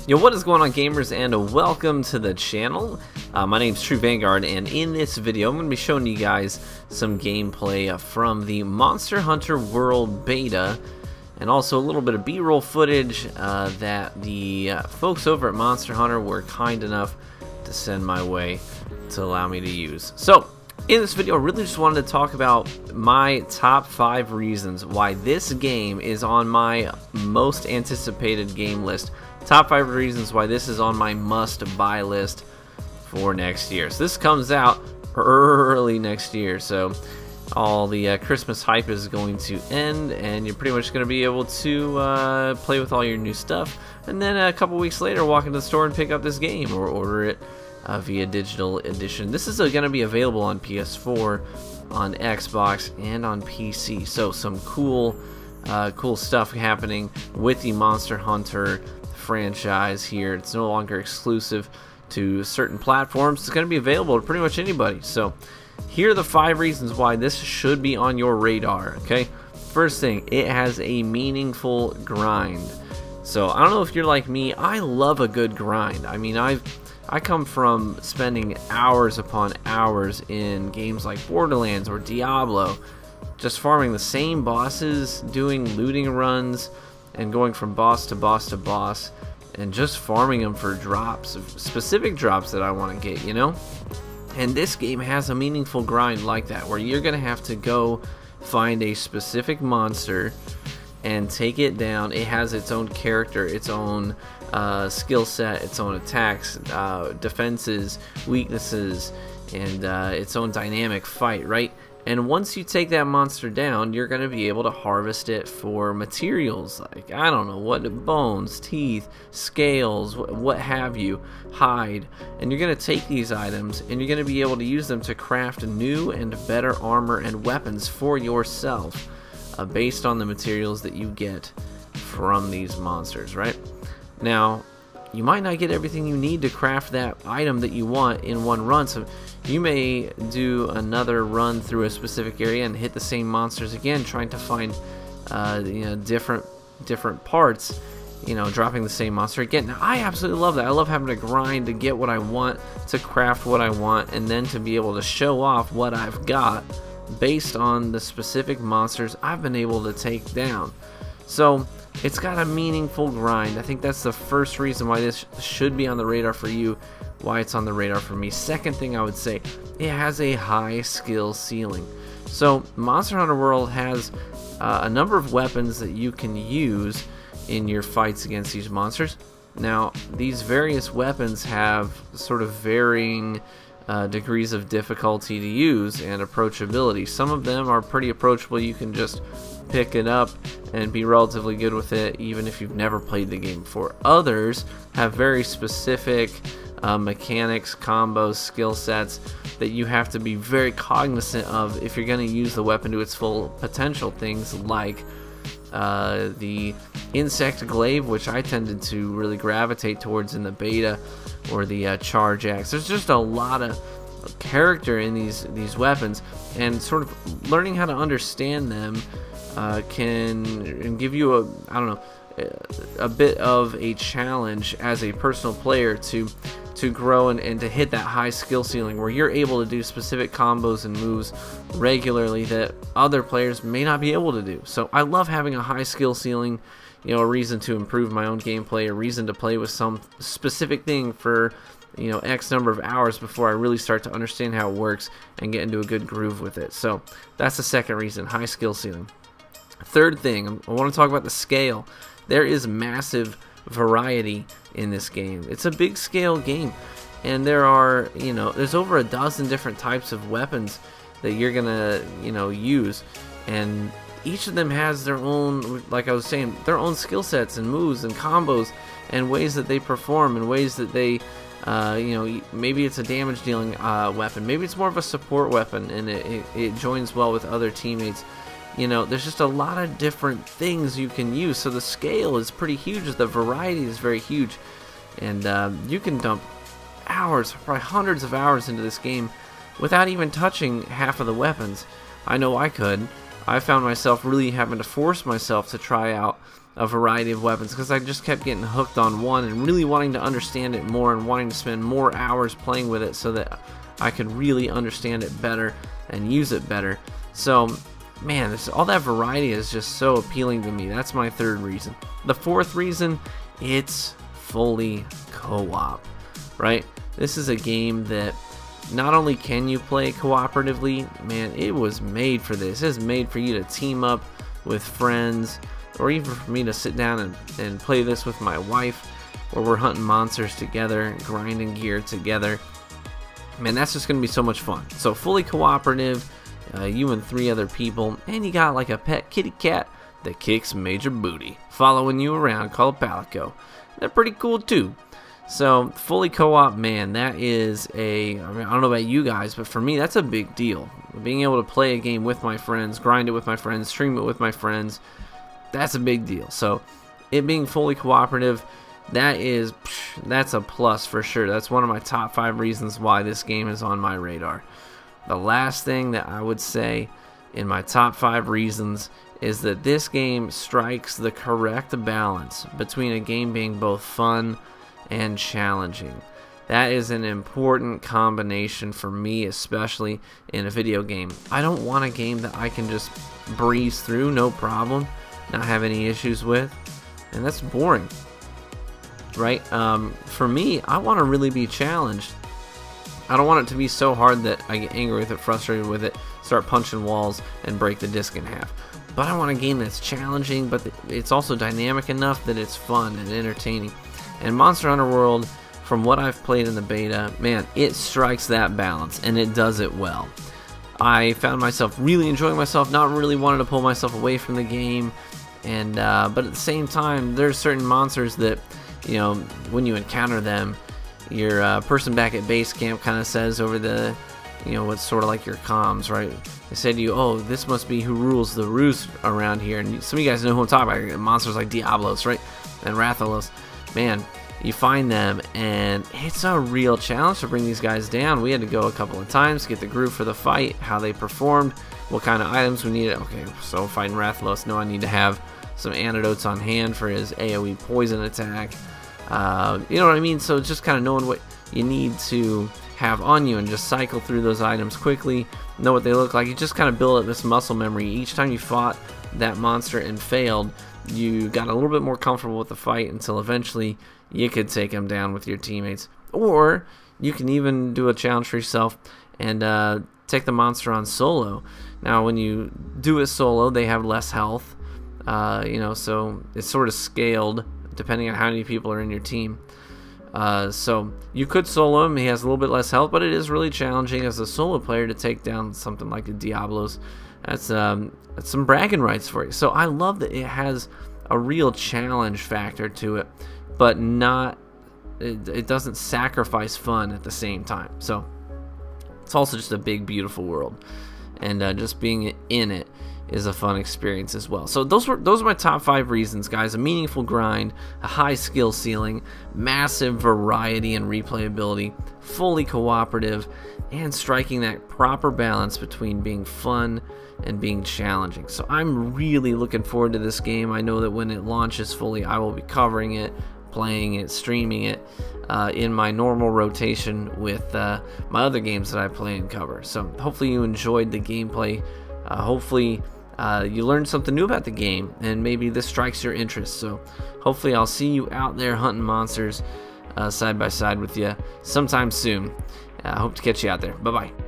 Yo, what is going on, gamers, and welcome to the channel. My name is Vanguard, and in this video I'm going to be showing you guys some gameplay from the Monster Hunter World Beta, and also a little bit of B-roll footage that the folks over at Monster Hunter were kind enough to send my way to allow me to use. So, in this video I really just wanted to talk about my top 5 reasons why this game is on my most anticipated game list. Top 5 reasons why this is on my must-buy list for next year. So this comes out early next year, so all the Christmas hype is going to end, and you're pretty much going to be able to play with all your new stuff, and then a couple weeks later walk into the store and pick up this game or order it via digital edition. This is going to be available on PS4, on Xbox, and on PC. So some cool stuff happening with the Monster Hunter franchise here. It's no longer exclusive to certain platforms. It's going to be available to pretty much anybody. So here are the 5 reasons why this should be on your radar. Okay, first thing, it has a meaningful grind. So I don't know if you're like me, I love a good grind. I mean, I come from spending hours upon hours in games like Borderlands or Diablo, just farming the same bosses, doing looting runs, and going from boss to boss to boss, and just farming them for drops, specific drops that I want to get, you know? And this game has a meaningful grind like that, where you're going to have to go find a specific monster and take it down. It has its own character, its own skill set, its own attacks, defenses, weaknesses, and its own dynamic fight, right? And once you take that monster down, you're going to be able to harvest it for materials like, I don't know, what, bones, teeth, scales, what have you, hide. And you're going to take these items and you're going to be able to use them to craft new and better armor and weapons for yourself based on the materials that you get from these monsters, right? Now, you might not get everything you need to craft that item that you want in one run, so you may do another run through a specific area and hit the same monsters again, trying to find different parts, dropping the same monster again. Now, I absolutely love that. I love having to grind to get what I want, to craft what I want, and then to be able to show off what I've got based on the specific monsters I've been able to take down. So it's got a meaningful grind. I think that's the first reason why this should be on the radar for you, why it's on the radar for me. Second thing I would say, it has a high skill ceiling. So Monster Hunter World has a number of weapons that you can use in your fights against these monsters. Now, these various weapons have sort of varying degrees of difficulty to use and approachability. Some of them are pretty approachable. You can just pick it up and be relatively good with it even if you've never played the game before. Others have very specific mechanics, combos, skill sets that you have to be very cognizant of if you're going to use the weapon to its full potential. Things like the insect glaive, which I tended to really gravitate towards in the beta, or the charge axe. There's just a lot of character in these weapons, and sort of learning how to understand them can give you a bit of a challenge as a personal player to grow and to hit that high skill ceiling where you're able to do specific combos and moves regularly that other players may not be able to do. So I love having a high skill ceiling, a reason to improve my own gameplay, a reason to play with some specific thing for X number of hours before I really start to understand how it works and get into a good groove with it. So that's the second reason, high skill ceiling. Third thing, I want to talk about the scale. There is massive variety in this game. It's a big scale game, and there are, there's over a dozen different types of weapons that you're gonna, use, and each of them has their own, like I was saying, their own skill sets and moves and combos and ways that they perform and ways that they, maybe it's a damage dealing weapon, maybe it's more of a support weapon, and it joins well with other teammates. There's just a lot of different things you can use, so the scale is pretty huge, the variety is very huge, and you can dump hours, probably hundreds of hours into this game without even touching half of the weapons. I know I could. I found myself really having to force myself to try out a variety of weapons, because I just kept getting hooked on one and really wanting to understand it more and wanting to spend more hours playing with it so that I could really understand it better and use it better. So man, all that variety is just so appealing to me. That's my third reason. The fourth reason, it's fully co-op, right? This is a game that not only can you play cooperatively, man, it was made for this. It is made for you to team up with friends, or even for me to sit down and play this with my wife, where we're hunting monsters together, grinding gear together. Man, that's just going to be so much fun. So fully cooperative, you and 3 other people, and you got like a pet kitty cat that kicks major booty, following you around, called Palico. They're pretty cool too. So fully co-op, man, that is I don't know about you guys, but for me that's a big deal. Being able to play a game with my friends, grind it with my friends, stream it with my friends, that's a big deal. So it being fully cooperative, that's a plus for sure. That's one of my top 5 reasons why this game is on my radar. The last thing that I would say in my top 5 reasons is that this game strikes the correct balance between a game being both fun and challenging. That is an important combination for me, especially in a video game. I don't want a game that I can just breeze through, no problem, not have any issues with, and that's boring, right? For me, I want to really be challenged. I don't want it to be so hard that I get angry with it, frustrated with it, start punching walls, and break the disc in half. But I want a game that's challenging, but it's also dynamic enough that it's fun and entertaining. And Monster Hunter World, from what I've played in the beta, man, it strikes that balance, and it does it well. I found myself really enjoying myself, not really wanting to pull myself away from the game, and but at the same time, there's certain monsters that, you know, when you encounter them, your person back at base camp kind of says over the, you know, what's sort of like your comms, right? They say to you, oh, this must be who rules the roost around here. And some of you guys know who I'm talking about. Monsters like Diablos, right? And Rathalos. Man, you find them, and it's a real challenge to bring these guys down. We had to go a couple of times, get the groove for the fight, how they performed, what kind of items we needed. Okay, so fighting Rathalos, no, I need to have some antidotes on hand for his AoE poison attack. You know what I mean? So just kind of knowing what you need to have on you and just cycle through those items quickly, know what they look like. You just kind of build up this muscle memory. Each time you fought that monster and failed, you got a little bit more comfortable with the fight until eventually you could take him down with your teammates. Or you can even do a challenge for yourself and take the monster on solo. Now when you do it solo, they have less health, you know, so it's sort of scaled depending on how many people are in your team. So you could solo him, he has a little bit less health, but it is really challenging as a solo player to take down something like the Diablos. That's some bragging rights for you. So I love that it has a real challenge factor to it, but it doesn't sacrifice fun at the same time. So it's also just a big, beautiful world, and just being in it is a fun experience as well. So those are my top 5 reasons, guys. A meaningful grind, a high skill ceiling, massive variety and replayability, fully cooperative, and striking that proper balance between being fun and being challenging. So I'm really looking forward to this game. I know that when it launches fully, I will be covering it, playing it, streaming it in my normal rotation with my other games that I play and cover. So hopefully you enjoyed the gameplay. Hopefully you learned something new about the game, and maybe this strikes your interest. So hopefully I'll see you out there hunting monsters side by side with you sometime soon. I hope to catch you out there. Bye-bye.